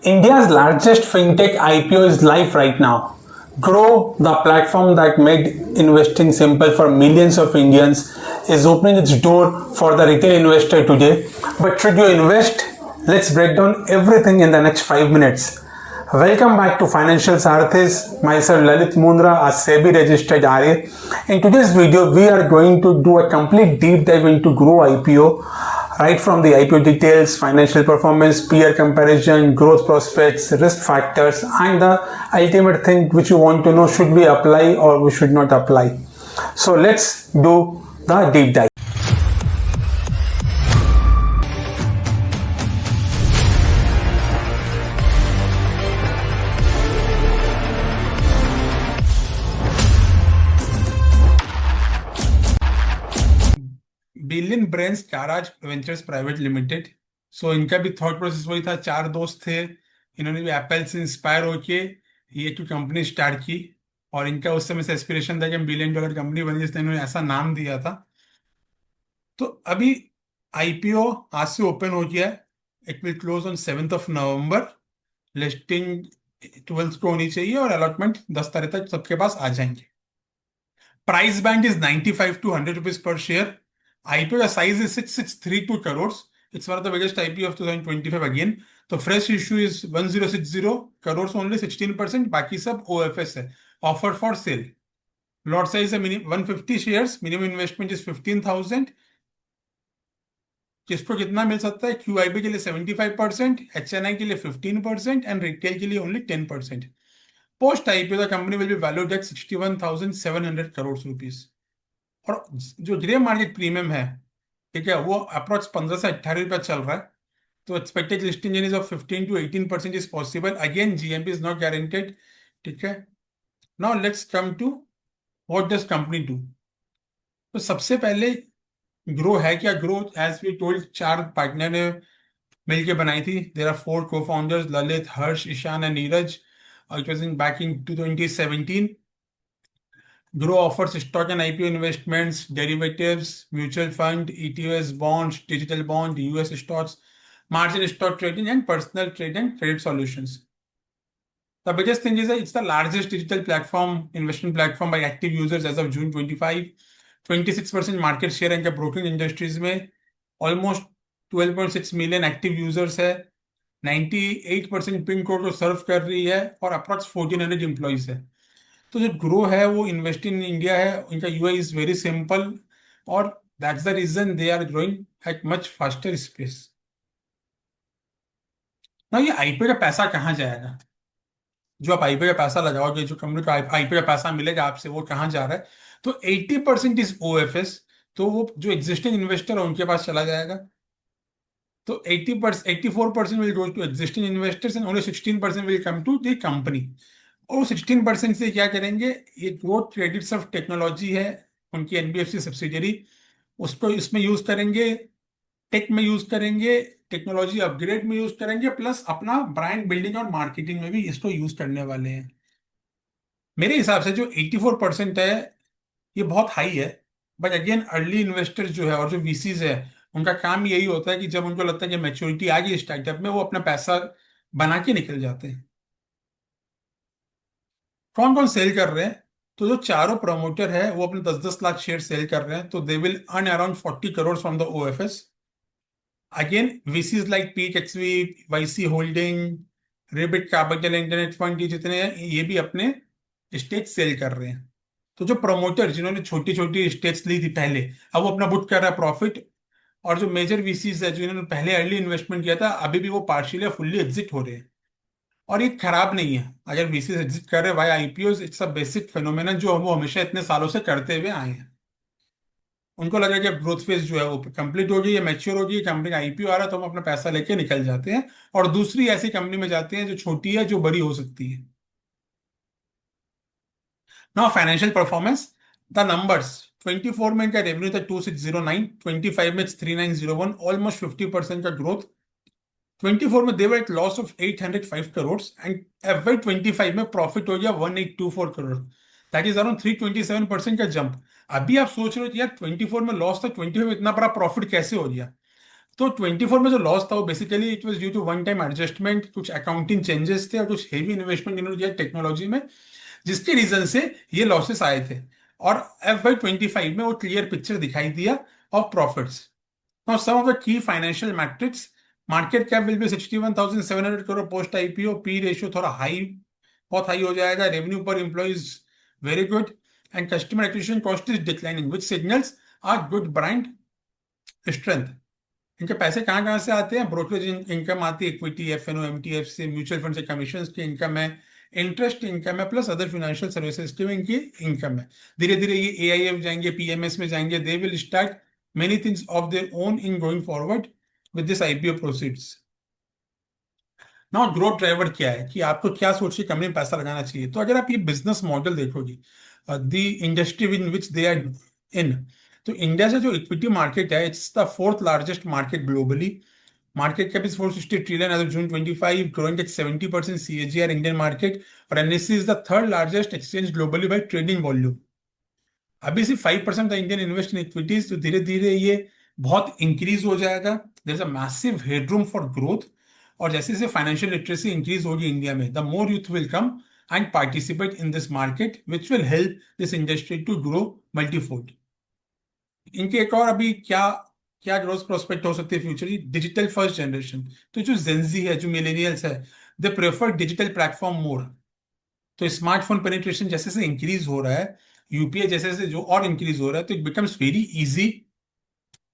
India's largest fintech IPO is live right now. Groww, the platform that made investing simple for millions of Indians, is opening its door for the retail investor today. But should you invest? Let's break down everything in the next 5 minutes. Welcome back to Financial Sarathis. Myself Lalit Mundra, a SEBI registered RA. In today's video, we are going to do a complete deep dive into Groww IPO. Right from the IPO details, financial performance, peer comparison, growth prospects, risk factors, and the ultimate thing which you want to know, should we apply or we should not apply. So let's do the deep dive. Billion brains garage ventures private limited. So इनका भी thought process वही था, चार दोस्त थे, इन्होंने भी Apple से इंस्पायर होके ये एक कंपनी स्टार्ट की और इनका उस समय से एस्पिरेशन था कि हम $1 बिलियन कंपनी बनी, जिसने इन्होंने ऐसा नाम दिया था। तो अभी आईपीओ आज से ओपन हो गया है। It will close on 7 November. Listing 12 को होनी चाहिए और अलॉटमेंट 10 तारीख तक सबके पास आ जाएंगे। Price band is 95 to 100 rupees per share. IPO size is 6632 crores. It's one of the biggest IPO of 2025 again. तो fresh issue is 1060 crores only, 16%. बाकी सब OFS है, offer for sale. Lot size है 150 shares. Minimum investment is 15,000. किसको कितना मिल सकता है? QIB के लिए 75%, HNI के लिए 15% एंड रिटेल के लिए only 10%. Post IPO the company will be valued at 61,700 crores rupees. और जो ग्रे मार्केट प्रीमियम है, ठीक है, वो अप्रोक्स 15 से 18 रुपया चल रहा है। तो expected listing is of 15 to 18% is possible. Again GMP is not guaranteed, ठीक है। Now let's come to what does company do. तो सबसे पहले ग्रो है क्या? ग्रो एज वी टोल्ड, चार पार्टनर ने मिलकर बनाई थी। There are 4 co-founders, Lalit, Harsh, Ishan and Neeraj. It was in back in 2017. Groww offers stock and IPO investments, derivatives, mutual fund, ETFs, bonds, digital bond, US stocks, margin stock trading, and personal trade and credit solutions. The biggest thing is that it's the largest digital platform, investment platform by active users as of June 25. 26% market share in the broking industries में, almost 12.6 million active users है, 98% pin code को सर्व कर रही है और approx 1400 employees है। तो जो ग्रो है वो इन्वेस्ट इन इंडिया है, उनका यूआई इज वेरी सिंपल और that's the reason they are growing at much faster space. ना ये आईपीओ का पैसा कहाँ जाएगा? जो आप आईपीओ का पैसा लगाओगे, जो कंपनी को आईपीओ का पैसा मिलेगा आपसे, वो कहाँ जा रहा है? तो 80% इज ओएफएस, तो वो जो एग्जिस्टिंग इन्वेस्टर है उनके पास चला जाएगा। तो 80%, 84% will go to existing investors and only 16% will come to the company. और 16% से क्या करेंगे? ये ग्रोथ क्रेडिट्स ऑफ टेक्नोलॉजी है, उनकी एनबीएफसी सब्सिडियरी, उसको इसमें यूज करेंगे, टेक में यूज करेंगे, टेक्नोलॉजी अपग्रेड में यूज करेंगे, प्लस अपना ब्रांड बिल्डिंग और मार्केटिंग में भी इसको यूज करने वाले हैं। मेरे हिसाब से जो 84% है ये बहुत हाई है। बट अगेन अर्ली इन्वेस्टर्स जो है और जो वीसीज है, उनका काम यही होता है कि जब उनको लगता है कि मैच्योरिटी आ गई स्टार्टअप में, वो अपना पैसा बना के निकल जाते हैं। कौन कौन सेल कर रहे हैं? तो जो चारों प्रमोटर है वो अपने 10-10 लाख शेयर सेल कर रहे हैं, तो they will earn around 40 crores from the OFS. Again VCs like peak XV, YC holding, रिबिट capital, internet fund, ये जितने हैं ये भी अपने स्टेक सेल कर रहे हैं। तो जो प्रमोटर जिन्होंने छोटी छोटी स्टेक्स ली थी पहले, अब वो अपना बुक कर रहा है प्रॉफिट। और जो मेजर वीसीज है जिन्होंने पहले अर्ली इन्वेस्टमेंट किया था, अभी भी वो पार्शियली या फुल्ली एग्जिट हो रहे हैं। और ये खराब नहीं है अगर वीसी एग्जिट कर रहे हैं via IPO. It's a basic phenomena जो वो हमेशा इतने सालों से करते हुए आए हैं। उनको लगा कि ग्रोथ फेज जो है वो कंप्लीट होगी या मैच्योर होगी, कंपनी का आईपीओ आ रहा है, तो हम अपना पैसा लेके निकल जाते हैं और दूसरी ऐसी कंपनी में जाते हैं जो छोटी है, जो बड़ी हो सकती है। Now financial performance, the numbers. 24 में इनका रेवेन्यू था 2609, 25 में 3901, ऑलमोस्ट 50% का ग्रोथ। 24 में they were at loss of 805 crore and FY25 में प्रॉफिट हो गया 1824 करोड़। दैट इज अराउंड 327% का जंप। अभी आप सोच रहे हो कि यार 24 में लॉस था, 25 में इतना बड़ा प्रॉफिट कैसे हो गया? तो 24 में जो लॉस था वो basically it was due to one time adjustment, कुछ अकाउंटिंग चेंजेस थे और कुछ हेवी इन्वेस्टमेंट इन्होंने किया टेक्नोलॉजी में, जिसके रीजन से ये लॉसेस आए थे। और FY25 में वो क्लियर पिक्चर दिखाई दिया of profits. Now some of the key financial metrics, market cap will be 61,700 crore post IPO, P ratio थोड़ा हाई, बहुत हाई हो जाएगा, revenue per employees very good, and customer acquisition cost is declining which signals are good brand strength. इनके पैसे कहाँ कहाँ से आते हैं? ब्रोकरेज इनकम आती है, इक्विटी, एफएनओ, एमटीएफ से, म्यूचुअल फंड से कमीशन की इनकम है, इंटरेस्ट इनकम है, प्लस अदर फाइनेंशियल सर्विसेज की भी इनकी इनकम है। धीरे धीरे ये एआईएफ जाएंगे, पीएमएस में जाएंगे, they will start many things of their own in going forward with this IPO proceeds. Now growth driver क्या है, कि आपको क्या सोच के कंपनी में पैसा लगाना चाहिए? तो अगर आप ये बिजनेस मॉडल देखोगे, the industry in which they are in, तो इंडिया से जो इक्विटी मार्केट है, it's the fourth largest market globally. Market cap is 460 trillion as of June 25, growing at 70% CAGR Indian market. और NSE is the third largest exchange globally by trading volume. अभी सिर्फ 5% था Indian invest in equities, तो धीरे धीरे ये बहुत increase हो जाएगा। There is a massive headroom for growth. और जैसे जैसे फाइनेंशियल लिटरेसी इंक्रीज होगी इंडिया में, the more youth will come and participate in this market which will help this industry to grow multifold. इनके एक और अभी क्या क्या ग्रोथ प्रोस्पेक्ट हो सकती है फ्यूचर की? Digital first generation. तो जो जेंजी है, जो मिलेनियल्स है, दे प्रेफर डिजिटल प्लेटफॉर्म मोर। तो स्मार्टफोन पेनिट्रेशन जैसे जैसे इंक्रीज हो रहा है, यूपीआई जैसे जैसे जो और इंक्रीज हो रहा है, तो it becomes very easy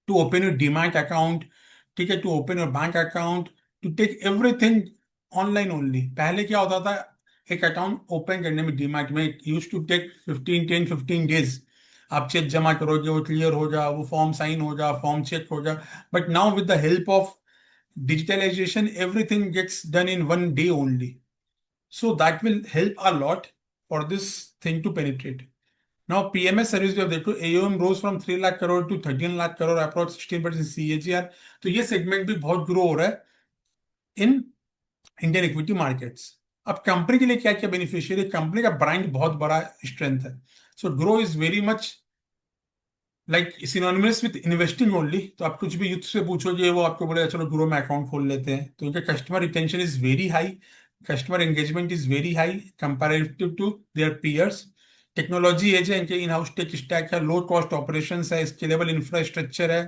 to open your demat account, ठीक है, to open your bank account, to take everything online only. पहले क्या होता था, एक अकाउंट ओपन करने में डीमैट में यूज टू टेक 15 आप चेक जमा करोगे, वो क्लियर होगा, वो फॉर्म साइन होगा, फॉर्म चेक होगा। But now with the help of digitalization, everything gets done in one day only. So that will help a lot for this thing to penetrate. Now PMS service जो देखो, AUM rose from 3 lakh crore to 13 lakh crore, approx 16% CAGR। तो ये segment भी बहुत grow हो रहा है in Indian equity markets. अब कंपनी के लिए क्या क्या बेनिफिशियरी? कंपनी का ब्रांड बहुत बड़ा स्ट्रेंथ है। So Groww is very much like synonymous with investing only. तो आप कुछ भी यूथ से पूछोगे, वो आपको बोलेगा चलो ग्रो में अकाउंट खोल लेते हैं। तो उनका customer retention is very high, customer engagement is very high comparative to their peers. Technology edge है, इनके इन हाउस टेक स्टैक है, लो कॉस्ट ऑपरेशन है, स्केलेबल इंफ्रास्ट्रक्चर है,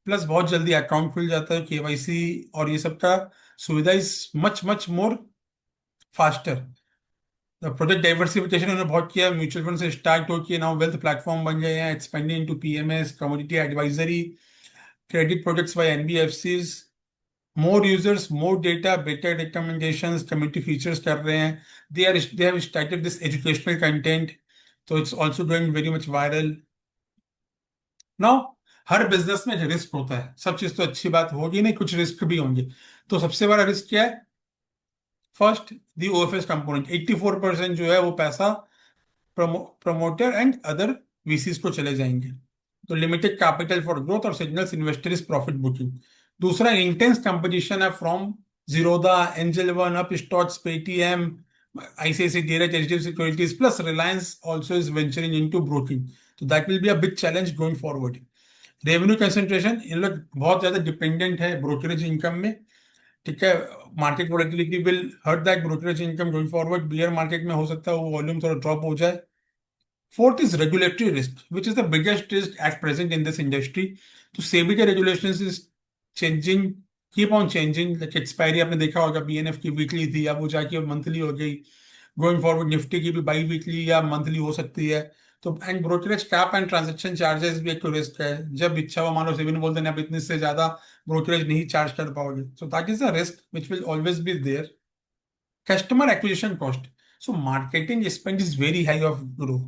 प्लस बहुत जल्दी अकाउंट खुल जाता है, केवाईसी और ये सब का सुविधा is much much more faster. Project diversification उन्होंने बहुत किया, म्यूचुअल फंड से स्टार्ट हो के नाउ वेल्थ प्लेटफॉर्म बन गए हैं, expanding into PMS, commodity advisory, credit products by NBFCs, more users, more data, better recommendations, community features कर रहे हैं। They have started this educational content, तो it's also going very much viral now. हर business में risk होता है, सब चीज तो अच्छी बात होगी नहीं, कुछ रिस्क भी होंगे। तो सबसे बड़ा रिस्क क्या है? फर्स्ट, दी ओएफएस कंपोनेंट, 84% जो है वो पैसा प्रमोटर एंड अदर वीसीज को चले जाएंगे। तो लिमिटेड कैपिटल फॉर ग्रोथ और signals investor is profit booking. दूसरा, इंटेंस कंपटीशन है from Zerodha, Angel One, Upstox, Paytm, ICICI direct, HDFC securities, plus Reliance also is venturing into broking. तो that will be a big challenge going forward. Revenue concentration, इन लोग बहुत ज्यादा dependent है brokerage income में, ठीक है। Market volatility will hurt that brokerage income going forward. Bear market में हो सकता है वो वॉल्यूम थोड़ा ड्रॉप हो जाए। Fourth is regulatory risk, which is the biggest risk at present in this industry. तो सेबी के regulations is changing, keep on changing. Like expiry आपने देखा होगा, बीएनएफ की वीकली थी, अब वो जाके मंथली हो गई। गोइंग फॉरवर्ड निफ्टी की भी बाई वीकली या मंथली हो सकती है। तो and brokerage cap and transaction charges भी एक रिस्क है। जब इच्छा हो, मान लो सेबी ने बोलते हैं अब इतने से ज्यादा ब्रोकरेज नहीं चार्ज कर पाओगे, so that is a risk which will always be there. Customer acquisition cost, so marketing spend is very high of Groww,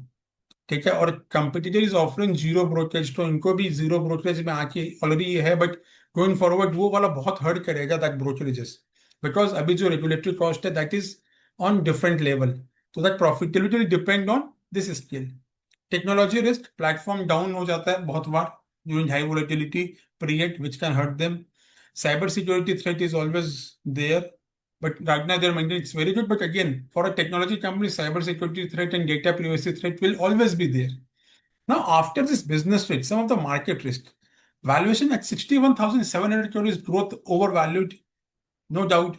ठीक है। और competitor is offering zero brokerage, तो इनको भी जीरो ब्रोकरेज में आके ऑलरेडी ये है, बट गोइंग फॉरवर्ड वो वाला बहुत हर्ट करेगा दैट ब्रोकरेजेस, बिकॉज अभी जो रेगुलेटरी कॉस्ट है that is on different level. तो that profitability will depend on this scale. Technology risk, platform down हो जाता है बहुत बार during high volatility period which can hurt them. Cyber security threat is always there, but right now they're maintaining it's very good. But again, for a technology company, cyber security threat and data privacy threat will always be there. Now, after this business risk, some of the market risk. Valuation at 61,700 crore is growth overvalued, no doubt.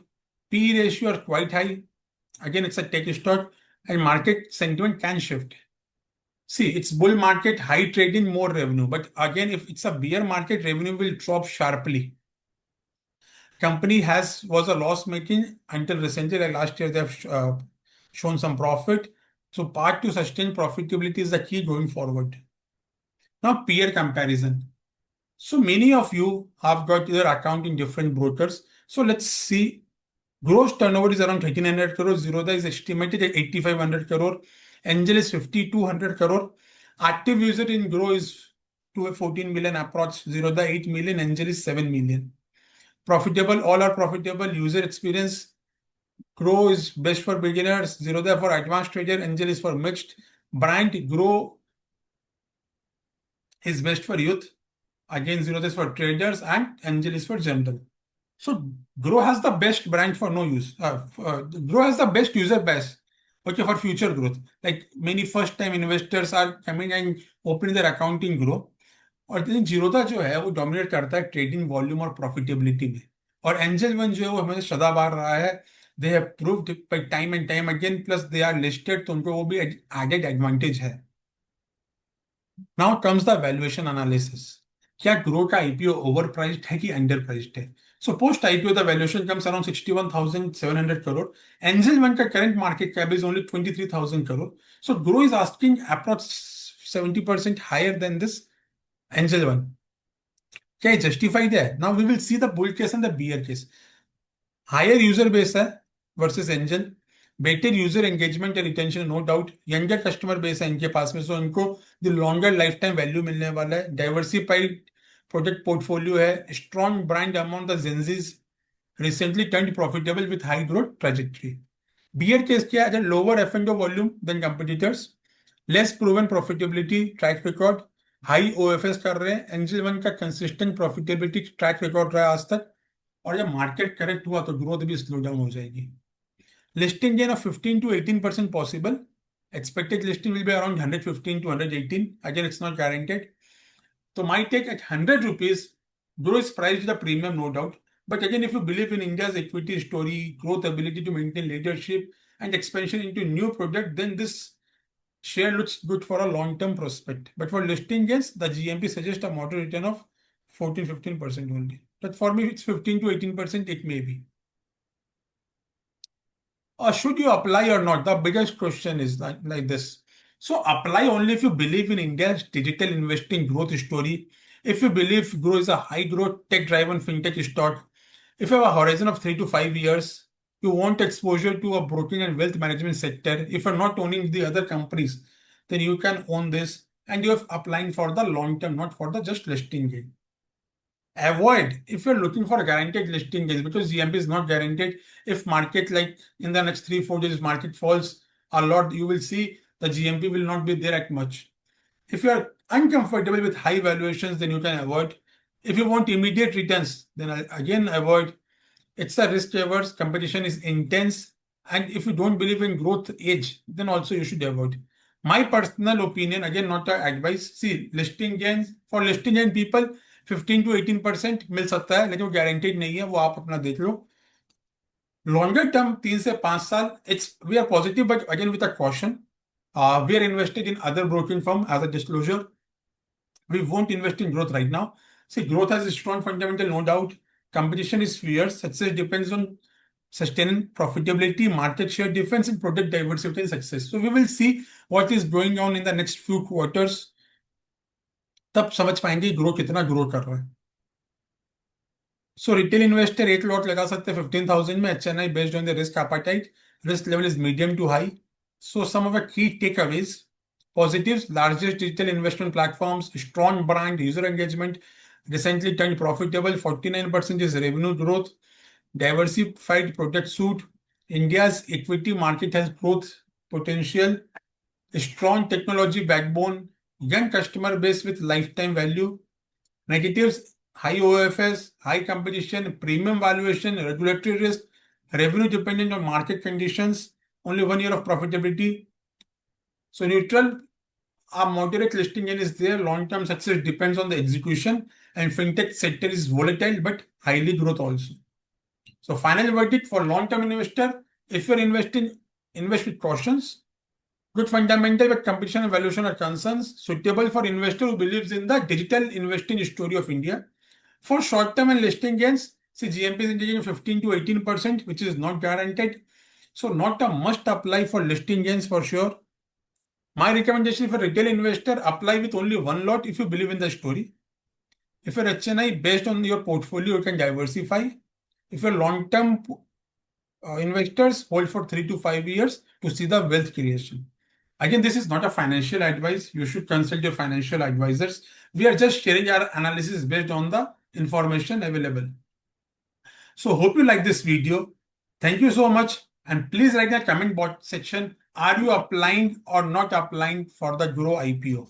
P ratio are quite high. Again, it's a tech stock and market sentiment can shift. See, it's bull market, high trading, more revenue. But again, if it's a bear market, revenue will drop sharply. Company was a loss making until recently, like last year, they have shown some profit. So part to sustain profitability is the key going forward. Now, peer comparison. So many of you have got your account in different brokers. So let's see. Gross turnover is around 1,300 crore. Zerodha is estimated at 8,500 crore. Angel is 5,200 crore. Active user in Groww is 14 million approach. Zerodha 8 million. Angel is 7 million. Profitable, all are profitable. User experience. Groww is best for beginners. Zerodha for advanced trader. Angel is for mixed. Brand Groww is best for youth. Again, Zerodha is for traders and Angel is for general. So Groww has the best brand for no use. Groww has the best user base. Okay, for future growth. Like many first-time investors are coming and opening their account in Groww. और लेकिन जीरोधा जो है वो dominate करता है trading volume और profitability में. और एंजल वन जो है वो हमें सदाबहार रहा है. They have proved by time and time again, plus they are listed, तो उनको वो भी एडेड एडवांटेज है. Now comes the valuation analysis. क्या ग्रो का आईपीओ ओवर प्राइस्ड है कि अंडर प्राइस्ड है? So post IPO, the valuation comes around 61,700 crore. Angel One का current market cap is only 23,000 crore. So Groww is asking approx 70% higher than this Angel One. क्या justified है? Now we will see the bull case and the bear case. Higher user base है versus Angel. Better user engagement and retention, no doubt. Younger customer base है इनके पास में, so इनको the longer lifetime value मिलने वाला है. Diversified product portfolio है. Strong brand among the Gen Zs. Recently turned profitable with high growth trajectory. Bear case क्या है? Lower F&O volume than competitors. Less proven profitability track record. High OFS कर रहे हैं. Angel One का consistent profitability track record रहा है आज तक. और जब मार्केट करेक्ट हुआ तो ग्रोथ भी स्लो डाउन हो जाएगी. Listing gain of 15 to 18% possible. Expected listing will be around 115 to 118. Again, it's not guaranteed. So my take at 100 rupees, Groww is priced at a premium, no doubt. But again, if you believe in India's equity story, growth ability to maintain leadership, and expansion into new product, then this share looks good for a long-term prospect. But for listing gains, the GMP suggests a moderate return of 14-15% only. But for me, it's 15 to 18%, it may be. Or should you apply or not? The biggest question is like this. So apply only if you believe in India's digital investing growth story. If you believe Groww is a high growth tech-driven fintech stock. If you have a horizon of 3 to 5 years, you want exposure to a broking and wealth management sector. If you're not owning the other companies, then you can own this, and you're applying for the long term, not for the just listing gain. Avoid if you're looking for guaranteed listing gains, because GMP is not guaranteed. If market, like in the next 3-4 days, market falls a lot, you will see the GMP will not be there at much. If you are uncomfortable with high valuations, then you can avoid. If you want immediate returns, then again avoid. It's a risk averse, competition is intense, and if you don't believe in growth age, then also you should avoid. My personal opinion, again, not a advice. See, listing gains, for listing gain people 15 to 18% मिल सकता है, लेकिन वो guaranteed नहीं है, वो आप अपना देख लो. लॉन्गर टर्म 3 से 5 साल, it's we are positive but again with a caution. We are invested in other broking firm as a disclosure. We won't invest in growth right now. See, growth has a strong fundamental, no doubt. Competition is fierce. Success depends on sustaining profitability, market share defense, and product diversity and success. So we will see what is going on in the next few quarters. तब समझ पाएंगे grow कितना grow कर रहा है. So retail investor एक lot लगा सकते हैं 15,000 में. HNI based on the risk appetite. Risk level is medium to high. So some of the key takeaways. Positives: largest digital investment platforms, strong brand, user engagement, recently turned profitable, 49% is revenue growth, diversified product suite. India's equity market has growth potential, strong technology backbone, young customer base with lifetime value. Negatives: high OFS, high competition, premium valuation, regulatory risk, revenue dependent on market conditions, only 1 year of profitability. So neutral, a moderate listing gain is there. Long-term success depends on the execution, and fintech sector is volatile but highly growth also. So final verdict for long-term investor, if you're investing, invest with cautions. Good fundamental but competition and valuation are concerns. Suitable for investor who believes in the digital investing story of India. For short-term and listing gains, see GMP is indicating 15 to 18%, which is not guaranteed. So not a must apply for listing gains for sure. My recommendation for retail investor, apply with only one lot if you believe in the story. If you're HNI, based on your portfolio, you can diversify. If you're long-term investors, hold for 3 to 5 years to see the wealth creation. Again, this is not a financial advice. You should consult your financial advisors. We are just sharing our analysis based on the information available. So hope you like this video. Thank you so much. And please write in the comment box section, are you applying or not applying for the Groww IPO?